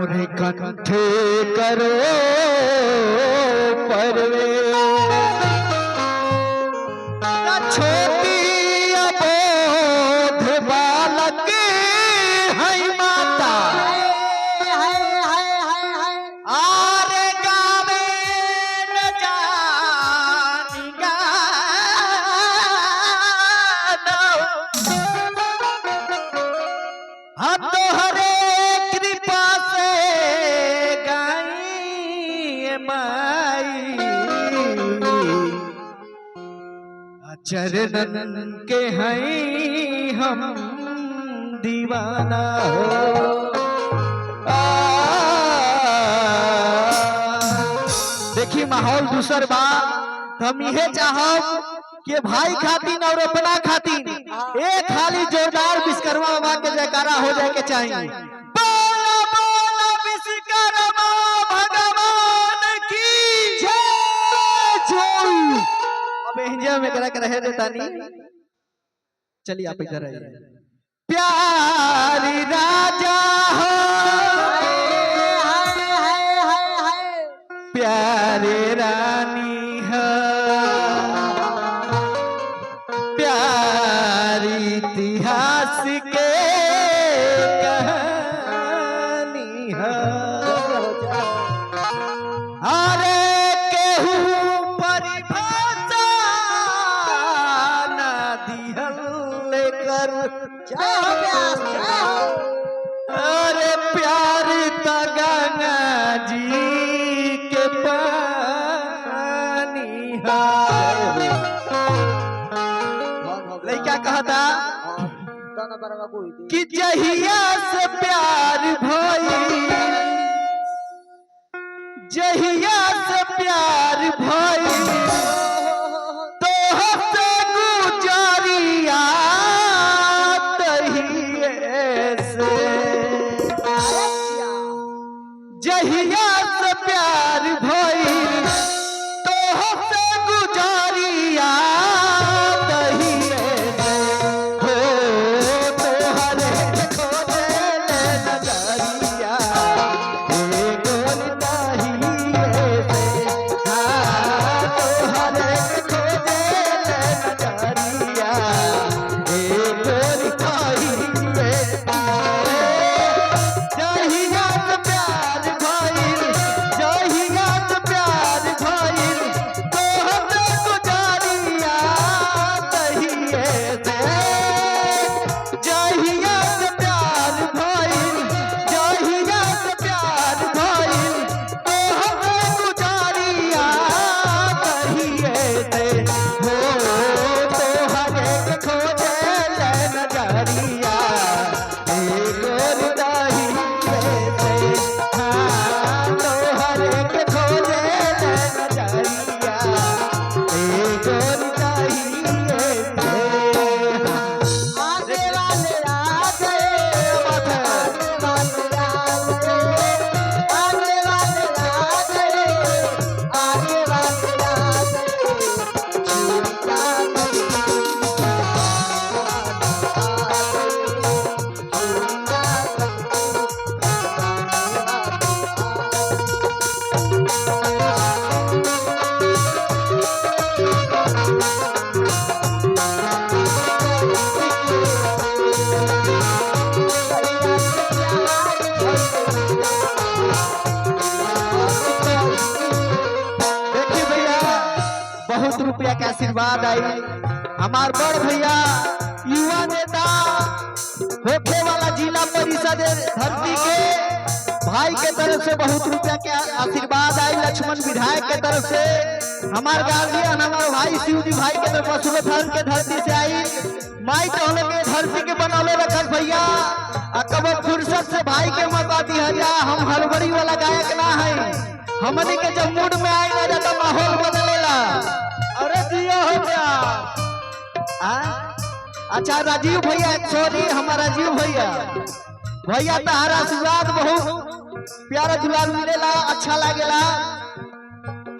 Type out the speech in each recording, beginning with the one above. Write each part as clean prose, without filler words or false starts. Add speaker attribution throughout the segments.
Speaker 1: और कंठ करो परवे छोटी अबोध बालक है माता आरे गावे न जानी गाना हम तो हरे कृपा से गाई माई चरणन के हैं हम दीवाना हो। देखिए माहौल दूसर बा हम यह चाहब कि भाई खातिन और अपना खातिन एक खाली जोरदार विश्वकर्मा बाबा के जयकारा हो जाए के चाहिए। बोला बोला विश्वकर्मा भगवान की जय जय। अब हिंजा में करा के रहे देता नहीं। चलिए आप इधर आइए। प्यारी राजा हो प्यारे रानी हो प्यारी इतिहास के कहानी हो अरे केहू परिभाषा ना दिहल कर अरे प्यार ता गंगा जी के पानी है। लड़का कहता कि जहिया से प्यार भई जहिया से प्यार भई तो से गुजरिया जहिया से प्यार भई तो से गुजारिया हो तोहरे खोजे नजरिया तोहरे खोजे नजरिया बहुत रुपया के आशीर्वाद आई। हमार बड़ भैया युवा नेता होखे वाला जिला परिषद धरती के भाई के तरफ से बहुत रुपया के आशीर्वाद आई। लक्ष्मण विधायक के तरफ से हमार गार्जियन हमारे भाई शिवजी भाई के तरफ सुबह के धरती से आई। माई टहले के धरती के बनौले रखल भैया कब फुर्सत से भाई के मत दी हजा। हम हड़बड़ी वाला गायक ना है। हमने के जब मूड में आई ना जाता माहौल बदलेला। अरे दिया हो गया। अच्छा राजीव भैया सॉरी हमारा राजीव भैया भैया तहारा आशीर्वाद बहुत प्यारा दुलार मिलेला अच्छा लागेला।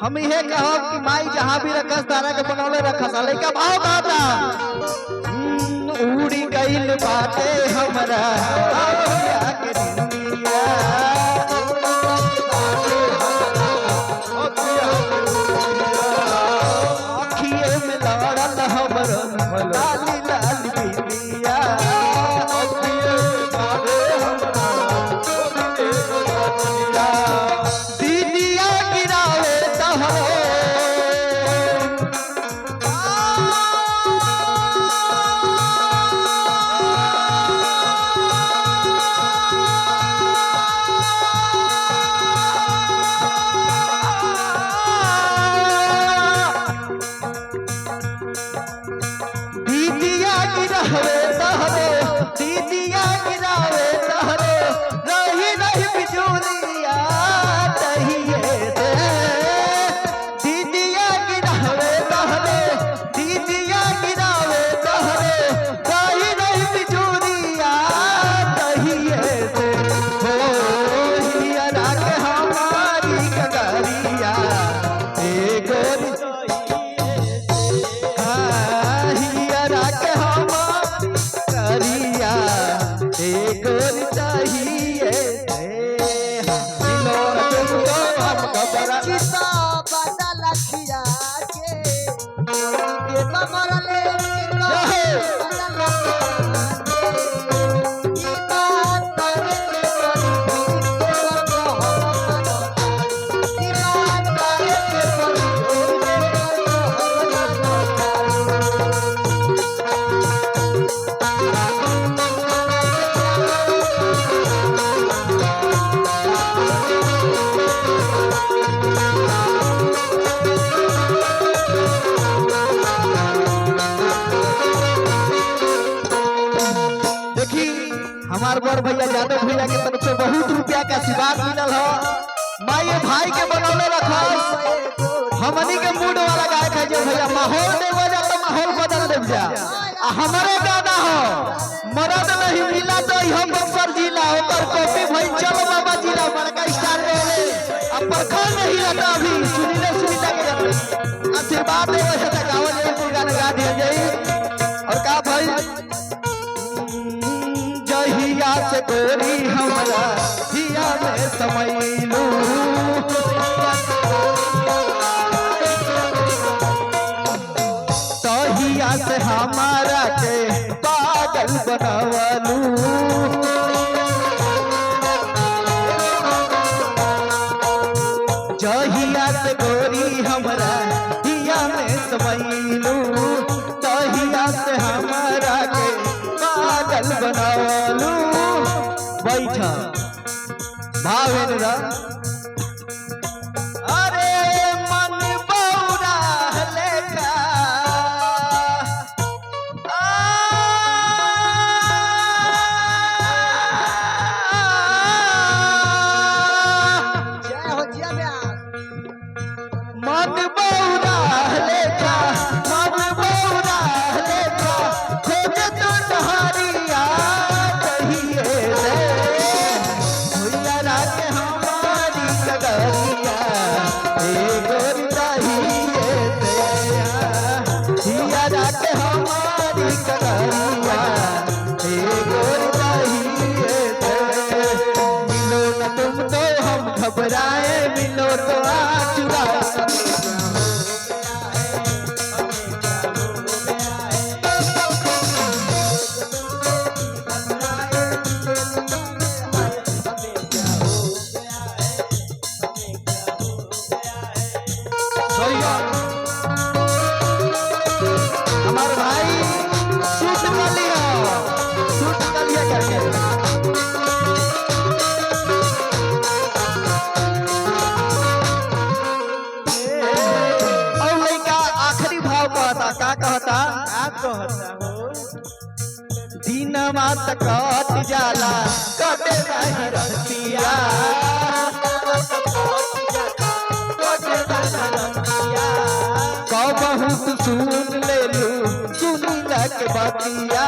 Speaker 1: हम ये कहब कि माई जहाँ भी रखस तारा के बनौले रखस लइका भाव कहता उड़ी गइल बाटे हमरा के दुनिया हमार बड़ भैया यादव भैया के तरफ से बहुत रुपया का आशीर्वाद मिलल हो। माई भाई के बनौले रखस। हमनी के मूड वाला गायक है जो भैया माहौल देव जा तो माहौल बदल देव जा। हमारे गाना हो मरद नहीं मिला तो हम बक्सर जिला ओकर कॉपी भाई चलो बाबा जिला बड़का स्टार रहले। अब प्रखर नहीं रहता अभी सुनीले सुनीता के आशीर्वाद देव है त गावल एक गाना गा दिया जाई। और का भाई जहिया से गोरी हमरा जिया में समैलू तहिया से हमारा के पागल बनावलू। जहिया से गोरी हमरा जिया में समैलू तहिया से हमारा के पागल बनावलू। बैठा भावेंद्र अरे मन बौरा लेका मन बौरा लेका मन बौरा लेका खोज तो नहरिया कहिए रे भैया रात हमारी कगरिया ए गोरी कहिए रे भैया रात हमारी कगरिया ए गोरी कहिए रे। मिलो न तुम तो हम घबराए मिलो तो आचुरा हमारे भाई शूट कर लिया करके और लड़का आखिरी भाव कहता का कहता हो दिन मात कट जाला कटे नहीं रतिया कब बहुत सुन ले लू सुन के बतिया